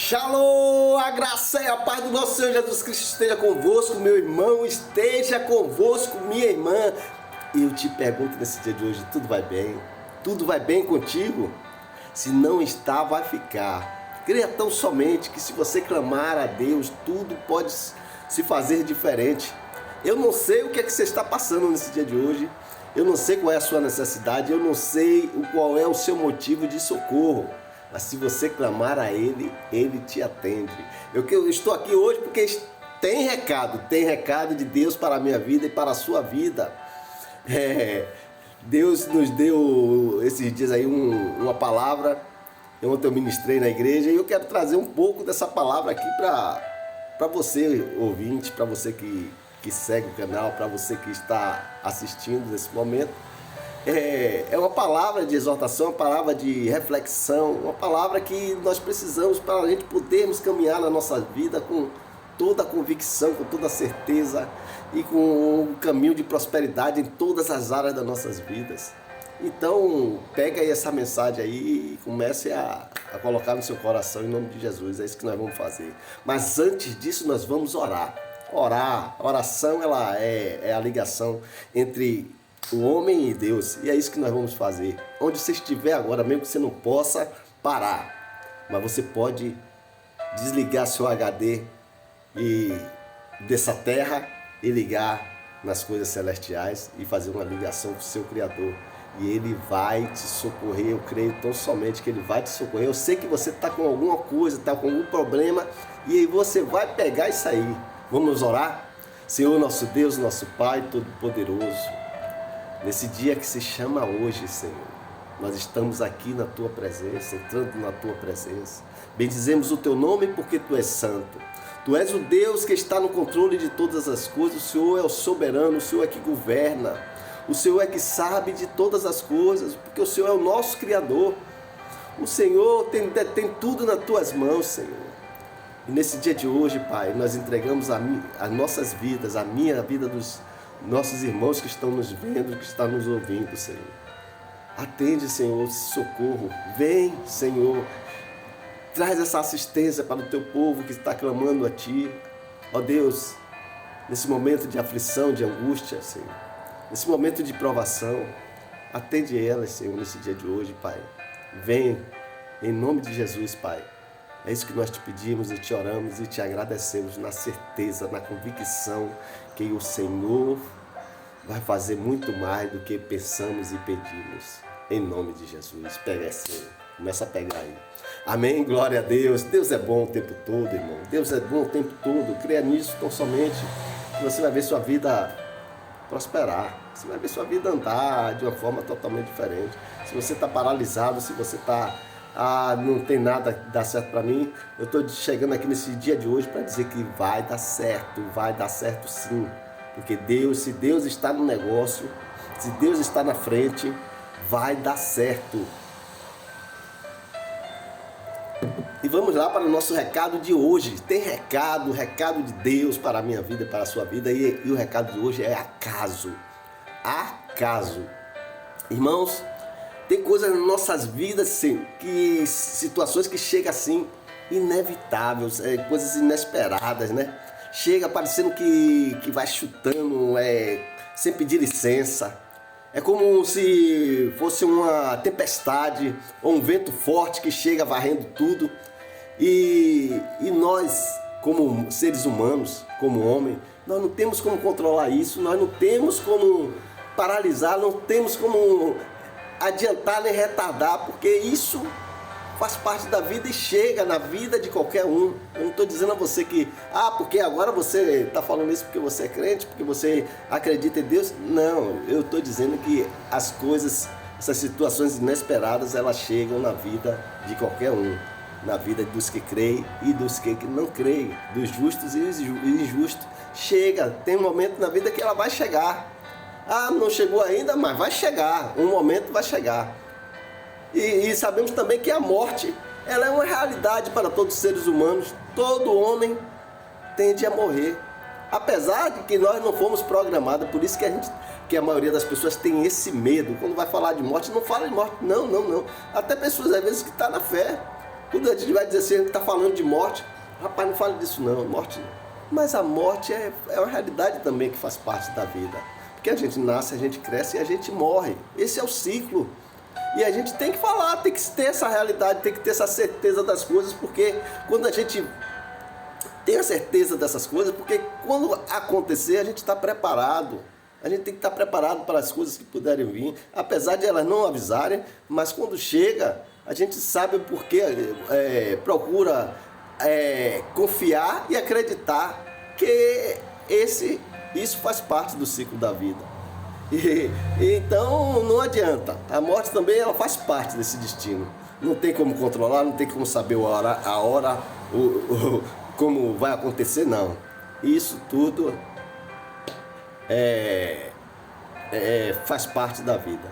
Shalom, a graça e a paz do nosso Senhor Jesus Cristo esteja convosco, meu irmão, esteja convosco, minha irmã. Eu te pergunto nesse dia de hoje, tudo vai bem? Tudo vai bem contigo? Se não está, vai ficar. Creia tão somente que se você clamar a Deus, tudo pode se fazer diferente. Eu não sei o que é que você está passando nesse dia de hoje, eu não sei qual é a sua necessidade, eu não sei qual é o seu motivo de socorro. Mas se você clamar a Ele, Ele te atende. Eu estou aqui hoje porque tem recado de Deus para a minha vida e para a sua vida. Deus nos deu esses dias aí uma palavra. Ontem eu ministrei na igreja e eu quero trazer um pouco dessa palavra aqui para você, ouvinte, para você que segue o canal, para você que está assistindo nesse momento. É uma palavra de exortação, uma palavra de reflexão, uma palavra que nós precisamos para a gente podermos caminhar na nossa vida com toda a convicção, com toda a certeza e com um caminho de prosperidade em todas as áreas das nossas vidas. Então, pega aí essa mensagem aí e comece a colocar no seu coração em nome de Jesus. É isso que nós vamos fazer. Mas antes disso, nós vamos orar. A oração ela é a ligação entre o homem e Deus, e é isso que nós vamos fazer. Onde você estiver agora, mesmo que você não possa parar, mas você pode desligar seu HD dessa terra e ligar nas coisas celestiais e fazer uma ligação com o seu Criador. E Ele vai te socorrer, eu creio tão somente que Ele vai te socorrer. Eu sei que você está com alguma coisa, está com algum problema, e aí você vai pegar e sair. Vamos orar? Senhor, nosso Deus, nosso Pai Todo-Poderoso, nesse dia que se chama hoje, Senhor, nós estamos aqui na Tua presença, entrando na Tua presença. Bendizemos o Teu nome porque Tu és santo. Tu és o Deus que está no controle de todas as coisas. O Senhor é o soberano, o Senhor é que governa. O Senhor é que sabe de todas as coisas, porque o Senhor é o nosso Criador. O Senhor tem tudo nas Tuas mãos, Senhor. E nesse dia de hoje, Pai, nós entregamos as nossas vidas, a minha vida dos nossos irmãos que estão nos vendo, que estão nos ouvindo, Senhor. Atende, Senhor, socorro. Vem, Senhor. Traz essa assistência para o Teu povo que está clamando a Ti. Ó Deus, nesse momento de aflição, de angústia, Senhor. Nesse momento de provação, atende elas, Senhor, nesse dia de hoje, Pai. Vem, em nome de Jesus, Pai. É isso que nós te pedimos e te oramos e te agradecemos na certeza, na convicção que o Senhor vai fazer muito mais do que pensamos e pedimos. Em nome de Jesus. Pega Senhor. Começa a pegar aí. Amém. Glória a Deus. Deus é bom o tempo todo, irmão. Deus é bom o tempo todo. Creia nisso tão somente que você vai ver sua vida prosperar. Você vai ver sua vida andar de uma forma totalmente diferente. Se você está paralisado, se você está... não tem nada que dá certo para mim. Eu estou chegando aqui nesse dia de hoje para dizer que vai dar certo sim. Porque Deus, se Deus está no negócio, se Deus está na frente, vai dar certo. E vamos lá para o nosso recado de hoje. Tem recado de Deus para a minha vida e para a sua vida. E o recado de hoje é acaso. Irmãos, tem coisas nas nossas vidas, sim, situações que chegam assim, inevitáveis, coisas inesperadas, né? Chega parecendo que vai chutando, sem pedir licença. É como se fosse uma tempestade ou um vento forte que chega varrendo tudo. E nós, como seres humanos, como homem, nós não temos como controlar isso, nós não temos como paralisar, não temos como adiantar nem retardar, porque isso faz parte da vida e chega na vida de qualquer um. Eu não estou dizendo a você que, porque agora você está falando isso porque você é crente, porque você acredita em Deus. Não, eu estou dizendo que as coisas, essas situações inesperadas, elas chegam na vida de qualquer um. Na vida dos que creem e dos que não creem, dos justos e injustos. Chega, tem um momento na vida que ela vai chegar. Não chegou ainda, mas vai chegar, um momento vai chegar. E sabemos também que a morte, ela é uma realidade para todos os seres humanos. Todo homem tende a morrer. Apesar de que nós não fomos programados, por isso que a maioria das pessoas tem esse medo. Quando vai falar de morte, não fala de morte, não. Até pessoas às vezes que estão na fé, Quando a gente vai dizer assim, a gente está falando de morte, rapaz, não fale disso não, morte não. Mas a morte é uma realidade também que faz parte da vida. Porque a gente nasce, a gente cresce e a gente morre. Esse é o ciclo. E a gente tem que falar, tem que ter essa realidade, tem que ter essa certeza das coisas, porque quando a gente tem a certeza dessas coisas, porque quando acontecer a gente está preparado. A gente tem que estar preparado para as coisas que puderem vir, apesar de elas não avisarem, mas quando chega, a gente sabe o porquê, procura confiar e acreditar que isso faz parte do ciclo da vida. Então não adianta, a morte também ela faz parte desse destino. Não tem como controlar, não tem como saber a hora como vai acontecer, não. Isso tudo faz parte da vida.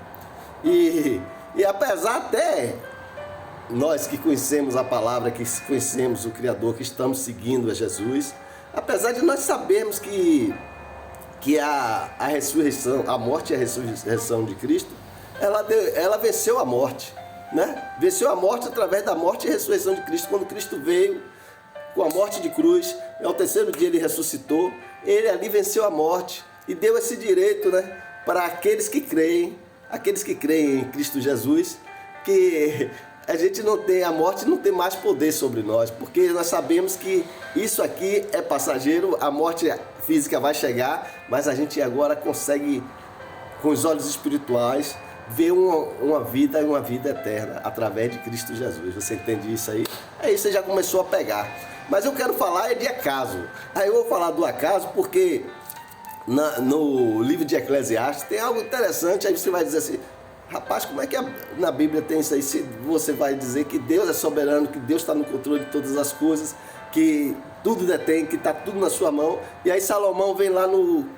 E apesar até nós que conhecemos a palavra, que conhecemos o Criador, que estamos seguindo a Jesus, apesar de nós sabermos que a ressurreição, a morte e a ressurreição de Cristo, ela venceu a morte, né? Venceu a morte através da morte e ressurreição de Cristo. Quando Cristo veio com a morte de cruz, ao terceiro dia ele ressuscitou, ele ali venceu a morte e deu esse direito, né, para aqueles que creem em Cristo Jesus, que a gente não tem, a morte não tem mais poder sobre nós, porque nós sabemos que isso aqui é passageiro, a morte física vai chegar, mas a gente agora consegue, com os olhos espirituais, ver uma vida eterna através de Cristo Jesus. Você entende isso aí? Aí você já começou a pegar. Mas eu quero falar de acaso. Aí eu vou falar do acaso porque no livro de Eclesiastes tem algo interessante. Aí você vai dizer assim, rapaz, como é que na Bíblia tem isso aí? Se você vai dizer que Deus é soberano, que Deus está no controle de todas as coisas, que tudo detém, que está tudo na sua mão. E aí Salomão vem lá no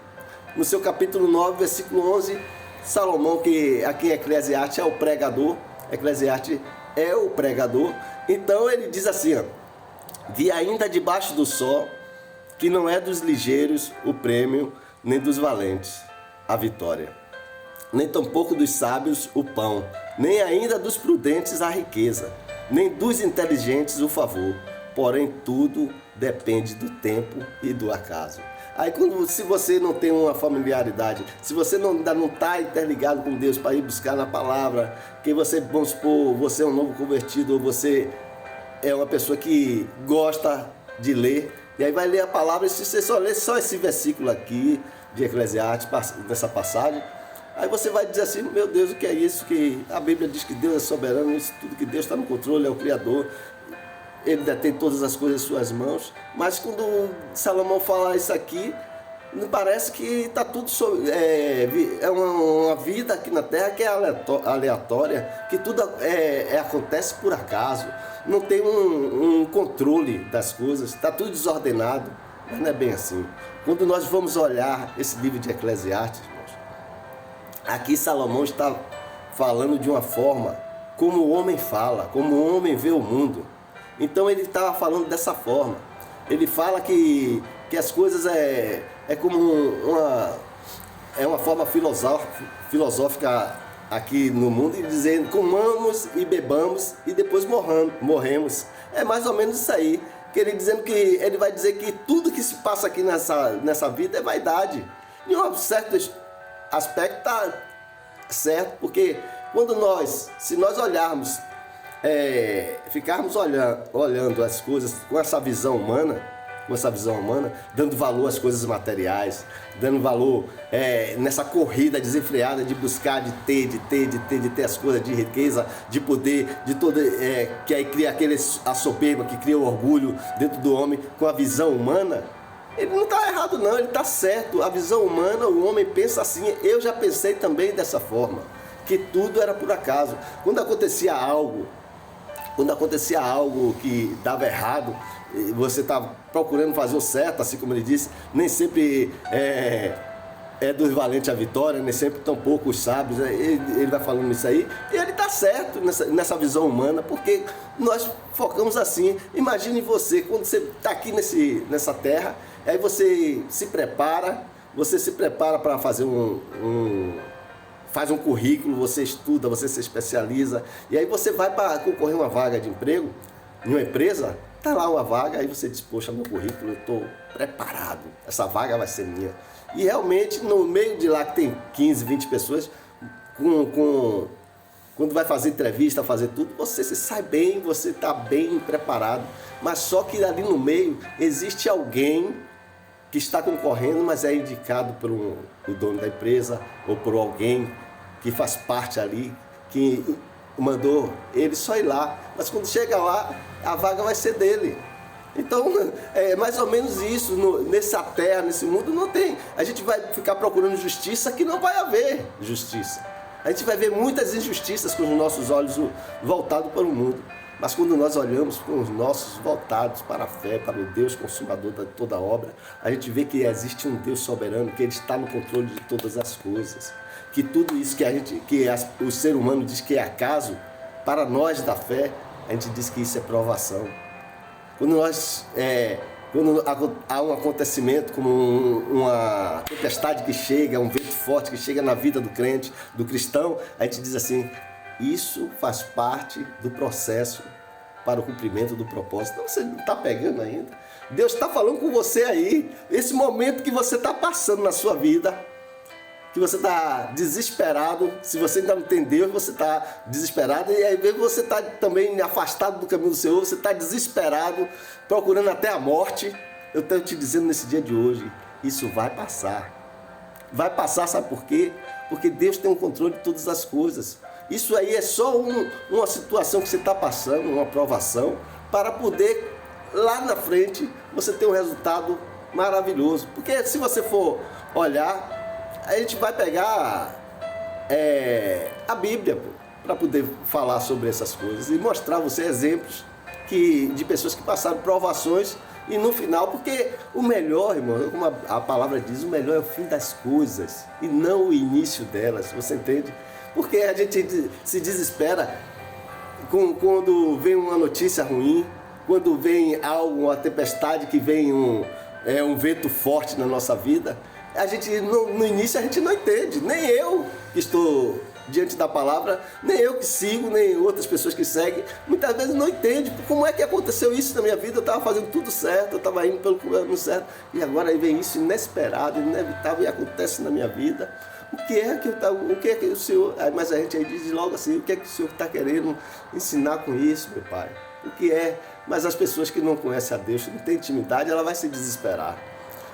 seu capítulo 9, versículo 11, Salomão, que aqui em Eclesiastes é o pregador, Eclesiastes é o pregador, então ele diz assim, ó, vi ainda debaixo do sol, que não é dos ligeiros o prêmio, nem dos valentes a vitória, nem tampouco dos sábios o pão, nem ainda dos prudentes a riqueza, nem dos inteligentes o favor, porém tudo depende do tempo e do acaso. Aí se você não tem uma familiaridade, se você ainda não está interligado com Deus para ir buscar na palavra, que você, vamos supor, você é um novo convertido, ou você é uma pessoa que gosta de ler, e aí vai ler a palavra, e se você só ler só esse versículo aqui de Eclesiastes, nessa passagem, aí você vai dizer assim, meu Deus, o que é isso? Que a Bíblia diz que Deus é soberano, isso tudo, que Deus está no controle, é o Criador, ele detém todas as coisas em suas mãos. Mas quando Salomão fala isso aqui, parece que está tudo uma vida aqui na Terra que é aleatória, que tudo acontece por acaso, não tem um controle das coisas, está tudo desordenado. Mas não é bem assim. Quando nós vamos olhar esse livro de Eclesiastes, irmãos, aqui Salomão está falando de uma forma como o homem fala, como o homem vê o mundo. Então ele estava falando dessa forma. Ele fala que as coisas como uma forma filosófica aqui no mundo, e dizendo comamos e bebamos e depois morremos. É mais ou menos isso aí. Que ele vai dizer que tudo que se passa aqui nessa vida é vaidade. Em um certo aspecto está certo, porque se nós olharmos, ficarmos olhando as coisas com essa visão humana, dando valor às coisas materiais, dando valor nessa corrida desenfreada de buscar, de ter as coisas de riqueza, de poder, de todo, que aí cria a soberba, que cria o orgulho dentro do homem com a visão humana. Ele não está errado não, ele está certo. A visão humana, o homem pensa assim. Eu já pensei também dessa forma, que tudo era por acaso. Quando acontecia algo que dava errado, você está procurando fazer o certo, assim como ele disse, nem sempre é dos valentes a vitória, nem sempre tão pouco os sábios. Ele vai falando isso aí, e ele está certo nessa visão humana, porque nós focamos assim. Imagine você, quando você está aqui nessa terra, aí você se prepara para fazer faz um currículo, você estuda, você se especializa, e aí você vai para concorrer uma vaga de emprego. em uma empresa, está lá uma vaga, aí você diz, poxa, meu currículo, eu estou preparado, essa vaga vai ser minha. E realmente, no meio de lá que tem 15, 20 pessoas, quando vai fazer entrevista, fazer tudo, você se sai bem, você está bem preparado. Mas só que ali no meio existe alguém que está concorrendo, mas é indicado pelo dono da empresa ou por alguém que faz parte ali, que mandou ele só ir lá. Mas quando chega lá, a vaga vai ser dele. Então, é mais ou menos isso. Nessa terra, nesse mundo, não tem. A gente vai ficar procurando justiça que não vai haver justiça. A gente vai ver muitas injustiças com os nossos olhos voltados para o mundo. Mas quando nós olhamos com os nossos voltados para a fé, para o Deus consumador de toda obra, a gente vê que existe um Deus soberano, que Ele está no controle de todas as coisas. Que tudo isso o ser humano diz que é acaso, para nós da fé, a gente diz que isso é provação. Quando há um acontecimento como uma tempestade que chega, um vento forte que chega na vida do crente, do cristão, a gente diz assim, isso faz parte do processo para o cumprimento do propósito. Então você não está pegando ainda. Deus está falando com você aí. Esse momento que você está passando na sua vida, que você está desesperado. Se você ainda não tem Deus, você está desesperado. E aí você está também afastado do caminho do Senhor. Você está desesperado, procurando até a morte. Eu estou te dizendo nesse dia de hoje, isso vai passar. Vai passar, sabe por quê? Porque Deus tem o controle de todas as coisas. Isso aí é só uma situação que você está passando, uma provação, para poder, lá na frente, você ter um resultado maravilhoso. Porque se você for olhar, a gente vai pegar a Bíblia para poder falar sobre essas coisas e mostrar a você exemplos de pessoas que passaram provações e no final, porque o melhor, irmão, como a palavra diz, o melhor é o fim das coisas e não o início delas, você entende? Porque a gente se desespera quando vem uma notícia ruim, quando vem uma tempestade, que vem um vento forte na nossa vida. A gente, no início a gente não entende, nem eu que estou diante da palavra, nem eu que sigo, nem outras pessoas que seguem, muitas vezes não entendem como é que aconteceu isso na minha vida. Eu estava fazendo tudo certo, eu estava indo pelo caminho certo, e agora aí vem isso inesperado, inevitável, e acontece na minha vida. O que é que o Senhor... Mas a gente aí diz logo assim, o que é que o Senhor está querendo ensinar com isso, meu Pai? O que é? Mas as pessoas que não conhecem a Deus, que não têm intimidade, ela vai se desesperar.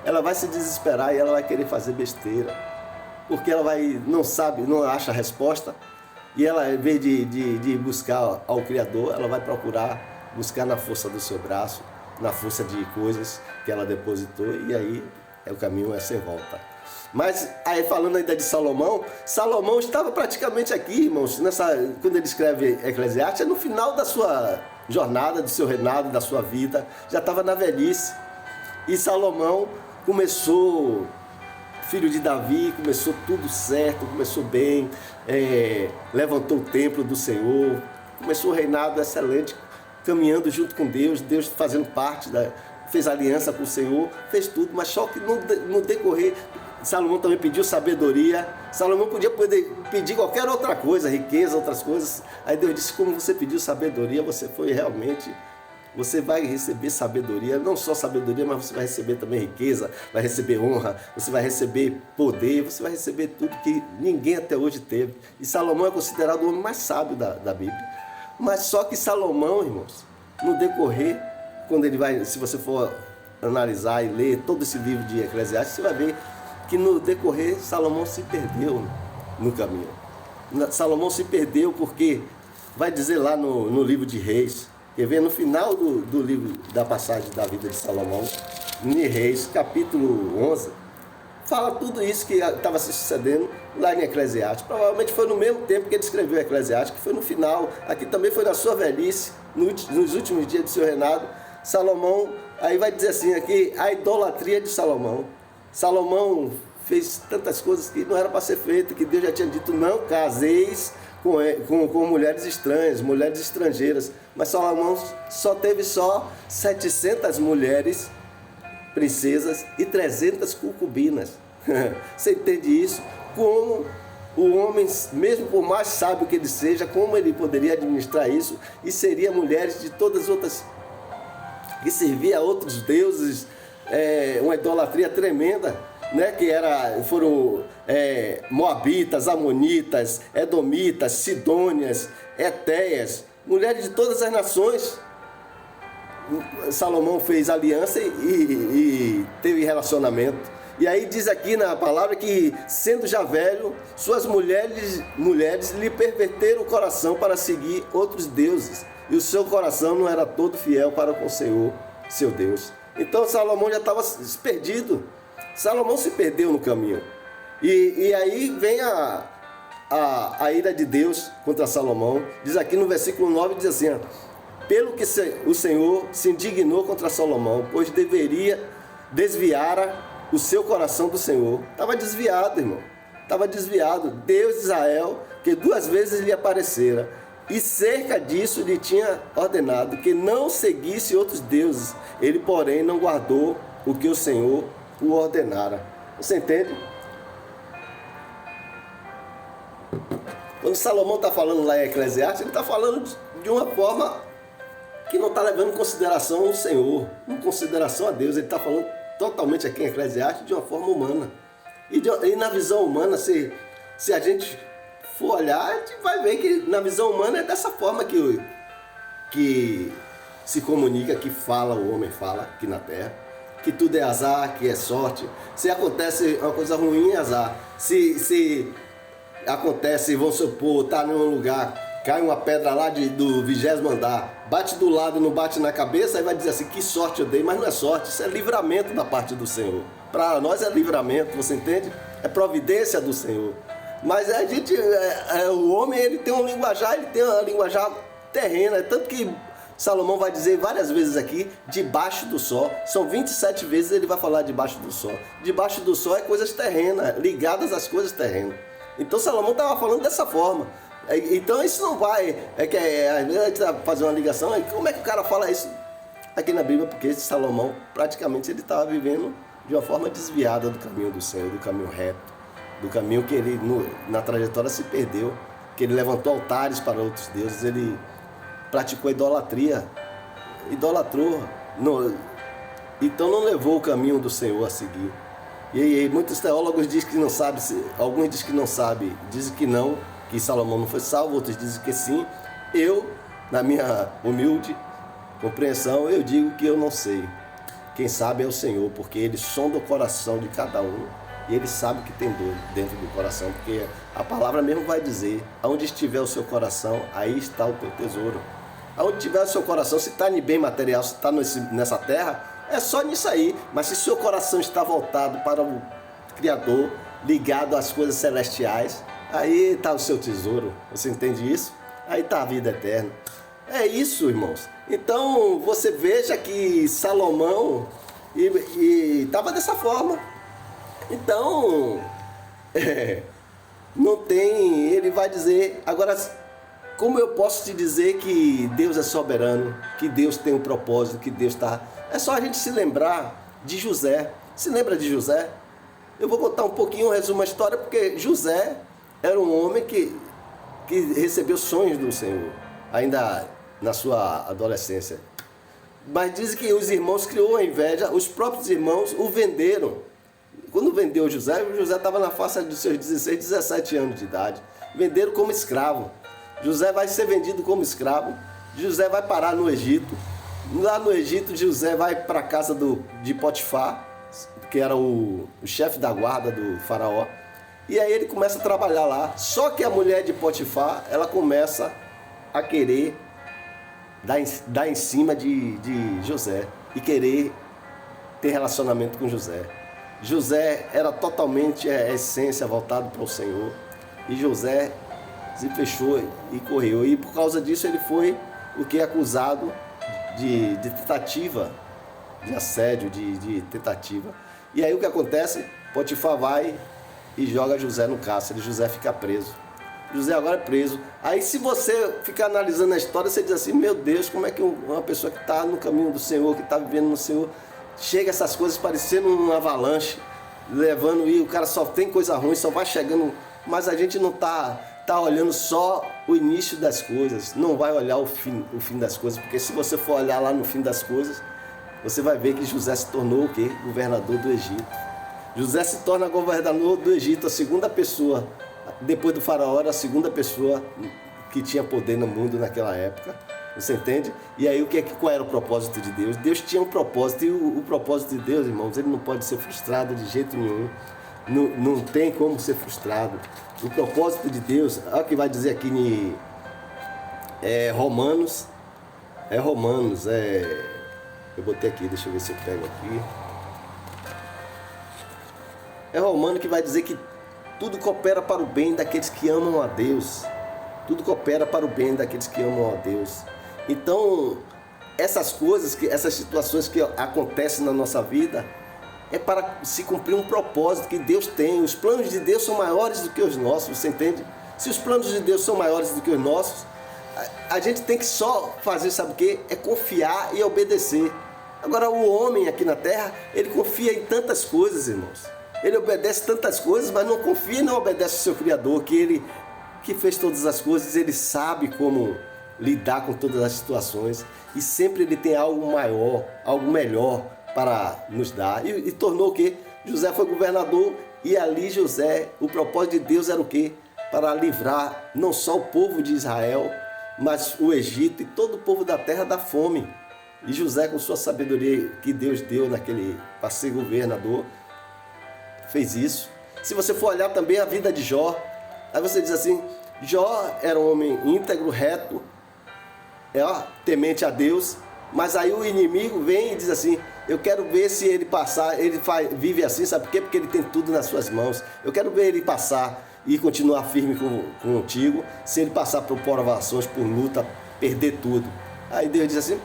Ela vai se desesperar e ela vai querer fazer besteira. Porque ela não sabe, não acha a resposta. E ela, em vez de buscar ao Criador, ela vai procurar buscar na força do seu braço, na força de coisas que ela depositou. E aí o caminho é sem volta. Mas aí falando ainda de Salomão, Salomão estava praticamente aqui, irmãos, quando ele escreve Eclesiastes, é no final da sua jornada, do seu reinado, da sua vida, já estava na velhice. E Salomão começou, filho de Davi, começou tudo certo, começou bem, levantou o templo do Senhor, começou o reinado excelente, caminhando junto com Deus, Deus fazendo parte, fez aliança com o Senhor, fez tudo, mas só que no decorrer, Salomão também pediu sabedoria. Salomão podia pedir qualquer outra coisa, riqueza, outras coisas. Aí Deus disse, como você pediu sabedoria, você vai receber sabedoria, não só sabedoria, mas você vai receber também riqueza, vai receber honra, você vai receber poder, você vai receber tudo que ninguém até hoje teve. E Salomão é considerado o homem mais sábio da Bíblia. Mas só que Salomão, irmãos, no decorrer, se você for analisar e ler todo esse livro de Eclesiastes, você vai ver que no decorrer Salomão se perdeu no caminho. Salomão se perdeu porque vai dizer lá no livro de Reis, quer ver, no final do livro da passagem da vida de Salomão, em Reis, capítulo 11, fala tudo isso que estava se sucedendo lá em Eclesiastes. Provavelmente foi no mesmo tempo que ele escreveu Eclesiastes, que foi no final, aqui também foi na sua velhice, nos últimos dias do seu reinado. Salomão, aí vai dizer assim aqui, a idolatria de Salomão. Salomão fez tantas coisas que não era para ser feito, que Deus já tinha dito, não caseis com mulheres estranhas, mulheres estrangeiras. Mas Salomão só teve 700 mulheres, princesas, e 300 concubinas. Você entende isso? Como o homem, mesmo por mais sábio que ele seja, como ele poderia administrar isso? E seria mulheres de todas as outras, que servia a outros deuses, uma idolatria tremenda, né? Que foram moabitas, amonitas, edomitas, sidônias, etéias, mulheres de todas as nações. Salomão fez aliança e teve relacionamento. E aí diz aqui na palavra que, sendo já velho, suas mulheres lhe perverteram o coração para seguir outros deuses. E o seu coração não era todo fiel para com o Senhor, seu Deus. Então Salomão já estava perdido. Salomão se perdeu no caminho. E aí vem a ira de Deus contra Salomão. Diz aqui no versículo 9, diz assim: pelo que o Senhor se indignou contra Salomão, pois desviara o seu coração do Senhor. Estava desviado, irmão. Estava desviado. Deus de Israel, que 2 vezes lhe aparecera, e cerca disso lhe tinha ordenado que não seguisse outros deuses. Ele, porém, não guardou o que o Senhor o ordenara. Você entende? Quando Salomão está falando lá em Eclesiastes, ele está falando de uma forma que não está levando em consideração o Senhor, em consideração a Deus. Ele está falando totalmente aqui em Eclesiastes de uma forma humana. E na visão humana, se a gente for olhar, a gente vai ver que na visão humana é dessa forma que se comunica, que fala, o homem fala aqui na terra. Que tudo é azar, que é sorte. Se acontece uma coisa ruim, é azar. Se acontece, vamos supor, tá em um lugar, cai uma pedra lá do 20º andar, bate do lado e não bate na cabeça, aí vai dizer assim, que sorte eu dei, mas não é sorte, isso é livramento da parte do Senhor. Para nós é livramento, você entende? É providência do Senhor. Mas a gente, o homem, ele tem um linguajar, terrena, tanto que Salomão vai dizer várias vezes aqui, debaixo do sol. São 27 vezes ele vai falar debaixo do sol. Debaixo do sol é coisas terrenas, ligadas às coisas terrenas. Então Salomão estava falando dessa forma. Então isso não vai, às vezes a gente está fazendo uma ligação, como é que o cara fala isso aqui na Bíblia? Porque esse Salomão, praticamente, ele estava vivendo de uma forma desviada do caminho do Senhor, do caminho reto, do caminho que ele, na trajetória, se perdeu, que ele levantou altares para outros deuses, ele praticou idolatria, idolatrou, então não levou o caminho do Senhor a seguir. E muitos teólogos dizem que não sabem, alguns dizem que não sabem, dizem que não, que Salomão não foi salvo, outros dizem que sim. Eu, na minha humilde compreensão, eu digo que eu não sei. Quem sabe é o Senhor, porque Ele sonda o coração de cada um e Ele sabe o que tem dor dentro do coração, porque a palavra mesmo vai dizer, aonde estiver o seu coração, aí está o teu tesouro. Aonde tiver o seu coração, se está em bem material, se está nessa terra, é só nisso aí. Mas se o seu coração está voltado para o Criador, ligado às coisas celestiais, aí está o seu tesouro. Você entende isso? Aí está a vida eterna. É isso, irmãos. Então você veja que Salomão estava dessa forma. Então não tem, ele vai dizer. Agora, como eu posso te dizer que Deus é soberano, que Deus tem um propósito, que Deus está... É só a gente se lembrar de José. Se lembra de José? Eu vou contar um pouquinho, um resumo da história, porque José era um homem que recebeu sonhos do Senhor, ainda na sua adolescência. Mas dizem que os irmãos criou a inveja, os próprios irmãos o venderam. Quando vendeu José estava na faixa dos seus 16, 17 anos de idade. Venderam como escravo. José vai ser vendido como escravo. José vai parar no Egito. Lá no Egito, José vai para a casa de Potifar, que era o chefe da guarda do faraó. E aí ele começa a trabalhar lá. Só que a mulher de Potifar, ela começa a querer dar em cima de José e querer ter relacionamento com José. José era totalmente a essência voltado para o Senhor. E José se fechou e correu. E por causa disso ele foi o que é acusado de tentativa, de assédio, de tentativa. E aí o que acontece? Potifar vai e joga José no cárcere. José fica preso. José agora é preso. Aí se você ficar analisando a história, você diz assim, meu Deus, como é que uma pessoa que está no caminho do Senhor, que está vivendo no Senhor, chega essas coisas parecendo uma avalanche, levando, e o cara só tem coisa ruim, só vai chegando mas a gente não tá olhando só o início das coisas, não vai olhar o fim das coisas, porque se você for olhar lá no fim das coisas, você vai ver que José se tornou o quê? Governador do Egito. José se torna governador do Egito, a segunda pessoa, depois do faraó, era a segunda pessoa que tinha poder no mundo naquela época. Você entende? E aí qual era o propósito de Deus? Deus tinha um propósito, e o propósito de Deus, irmãos, ele não pode ser frustrado de jeito nenhum. Não tem como ser frustrado. O propósito de Deus, olha o que vai dizer aqui em Romanos. Eu botei aqui, deixa eu ver se eu pego aqui. É Romano que vai dizer que tudo coopera para o bem daqueles que amam a Deus. Tudo coopera para o bem daqueles que amam a Deus. Então, essas coisas, essas situações que acontecem na nossa vida, é para se cumprir um propósito que Deus tem. Os planos de Deus são maiores do que os nossos, você entende? Se os planos de Deus são maiores do que os nossos, a gente tem que só fazer, sabe o quê? É confiar e obedecer. Agora, o homem aqui na terra, ele confia em tantas coisas, irmãos. Ele obedece tantas coisas, mas não confia e não obedece ao seu Criador, que fez todas as coisas. Ele sabe como lidar com todas as situações e sempre ele tem algo maior, algo melhor para nos dar. E tornou o quê? José foi governador, e ali José, o propósito de Deus era o quê? Para livrar não só o povo de Israel, mas o Egito e todo o povo da terra da fome. E José, com sua sabedoria que Deus deu para ser governador, fez isso. Se você for olhar também a vida de Jó, aí você diz assim, Jó era um homem íntegro, reto, temente a Deus, mas aí o inimigo vem e diz assim, eu quero ver se ele passar, vive assim, sabe por quê? Porque ele tem tudo nas suas mãos. Eu quero ver ele passar e continuar firme contigo, se ele passar por provações, por luta, perder tudo. Aí Deus diz assim,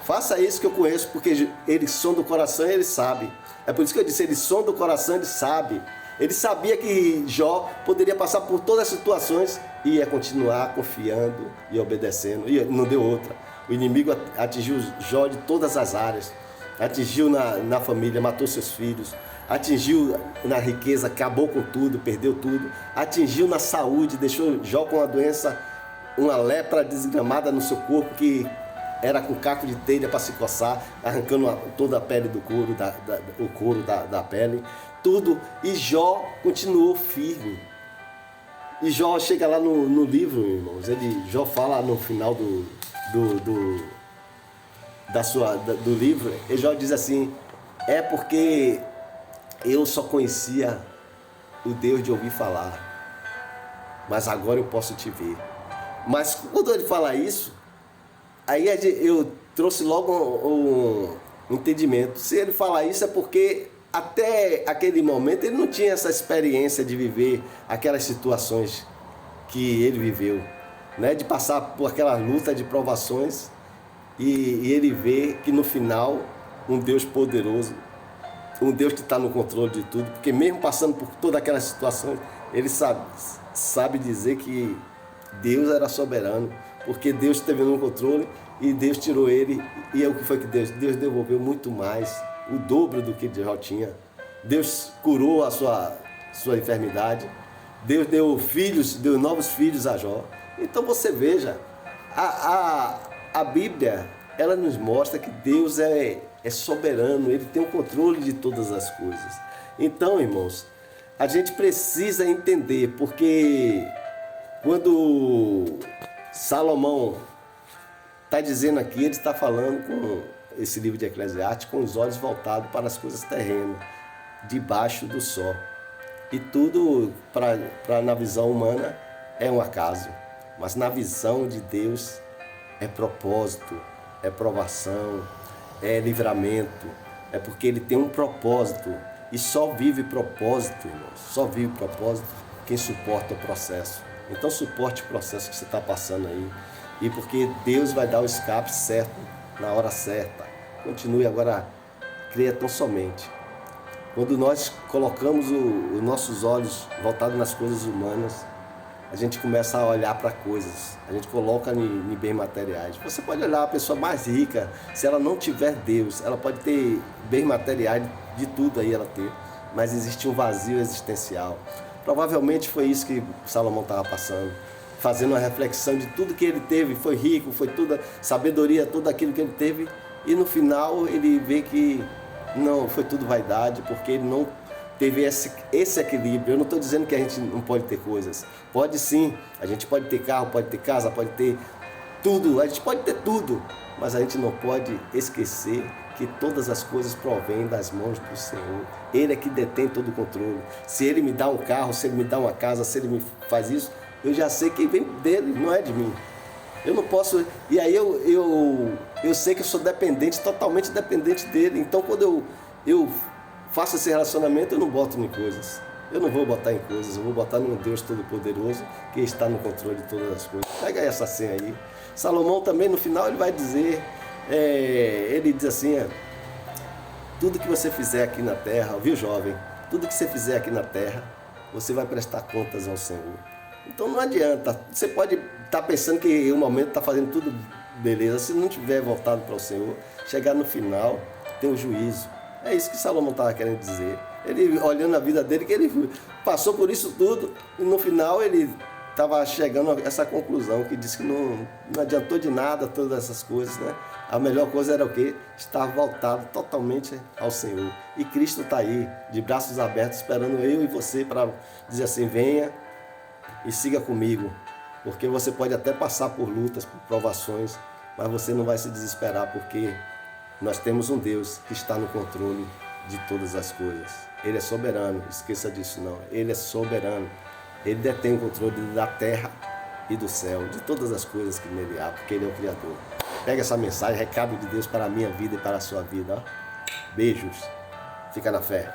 faça isso que eu conheço, porque ele sonda o coração e ele sabe. É por isso que eu disse, ele sonda o coração, ele sabe. Ele sabia que Jó poderia passar por todas as situações e ia continuar confiando e obedecendo. E não deu outra. O inimigo atingiu Jó de todas as áreas. Atingiu na família, matou seus filhos. Atingiu na riqueza, acabou com tudo, perdeu tudo. Atingiu na saúde, deixou Jó com uma doença, uma lepra desgramada no seu corpo, que era com caco de telha para se coçar, arrancando toda a pele do couro, o couro da pele, tudo. E Jó continuou firme. E Jó chega lá no livro, irmãos, Jó fala no final do livro, e Jó diz assim, é porque eu só conhecia o Deus de ouvir falar, mas agora eu posso te ver. Mas quando ele fala isso, aí eu trouxe logo um entendimento. Se ele falar isso é porque até aquele momento ele não tinha essa experiência de viver aquelas situações que ele viveu, né? De passar por aquela luta de provações e ele vê que no final um Deus poderoso, um Deus que está no controle de tudo, porque mesmo passando por todas aquelas situações, ele sabe dizer que Deus era soberano, porque Deus esteve no controle e Deus tirou ele. E o que foi que Deus devolveu muito mais, o dobro do que Jó tinha. Deus curou a sua enfermidade, Deus deu novos filhos a Jó. Então você veja, a Bíblia, ela nos mostra que Deus é soberano, ele tem o controle de todas as coisas. Então, irmãos, a gente precisa entender, porque quando Salomão está dizendo aqui, ele está falando com esse livro de Eclesiastes com os olhos voltados para as coisas terrenas, debaixo do sol. E tudo, na visão humana, é um acaso. Mas na visão de Deus é propósito, é provação, é livramento. É porque ele tem um propósito. E só vive propósito, irmãos. Só vive propósito quem suporta o processo. Então suporte o processo que você está passando aí. E porque Deus vai dar o escape certo, na hora certa. Continue agora, creia tão somente. Quando nós colocamos os nossos olhos voltados nas coisas humanas, a gente começa a olhar para coisas, a gente coloca em bens materiais. Você pode olhar a pessoa mais rica, se ela não tiver Deus, ela pode ter bens materiais, de tudo aí ela ter, mas existe um vazio existencial. Provavelmente foi isso que Salomão estava passando, fazendo uma reflexão de tudo que ele teve, foi rico, foi toda sabedoria, tudo aquilo que ele teve, e no final ele vê que não, foi tudo vaidade, porque ele não teve esse equilíbrio. Eu não estou dizendo que a gente não pode ter coisas, pode sim, a gente pode ter carro, pode ter casa, pode ter tudo, a gente pode ter tudo, mas a gente não pode esquecer que todas as coisas provêm das mãos do Senhor. Ele é que detém todo o controle. Se Ele me dá um carro, se Ele me dá uma casa, se Ele me faz isso, eu já sei que vem dele, não é de mim. Eu não posso... E aí eu sei que eu sou dependente, totalmente dependente dele. Então quando eu faço esse relacionamento, eu não boto em coisas. Eu não vou botar em coisas, eu vou botar num Deus Todo-Poderoso que está no controle de todas as coisas. Pega essa senha aí. Salomão também, no final, ele vai dizer... ele diz assim, tudo que você fizer aqui na terra, viu, jovem? Tudo que você fizer aqui na terra, você vai prestar contas ao Senhor. Então não adianta, você pode estar pensando que o momento está fazendo tudo beleza, se não tiver voltado para o Senhor, chegar no final, ter o juízo. É isso que Salomão estava querendo dizer. Ele, olhando a vida dele, que ele passou por isso tudo, e no final ele estava chegando a essa conclusão, que disse que não adiantou de nada todas essas coisas, né? A melhor coisa era o quê? Estar voltado totalmente ao Senhor. E Cristo está aí, de braços abertos, esperando eu e você para dizer assim, venha e siga comigo. Porque você pode até passar por lutas, por provações, mas você não vai se desesperar, porque nós temos um Deus que está no controle de todas as coisas. Ele é soberano, esqueça disso não. Ele é soberano. Ele detém o controle da terra e do céu, de todas as coisas que nele há, porque Ele é o Criador. Pega essa mensagem, recado de Deus para a minha vida e para a sua vida. Ó. Beijos. Fica na fé.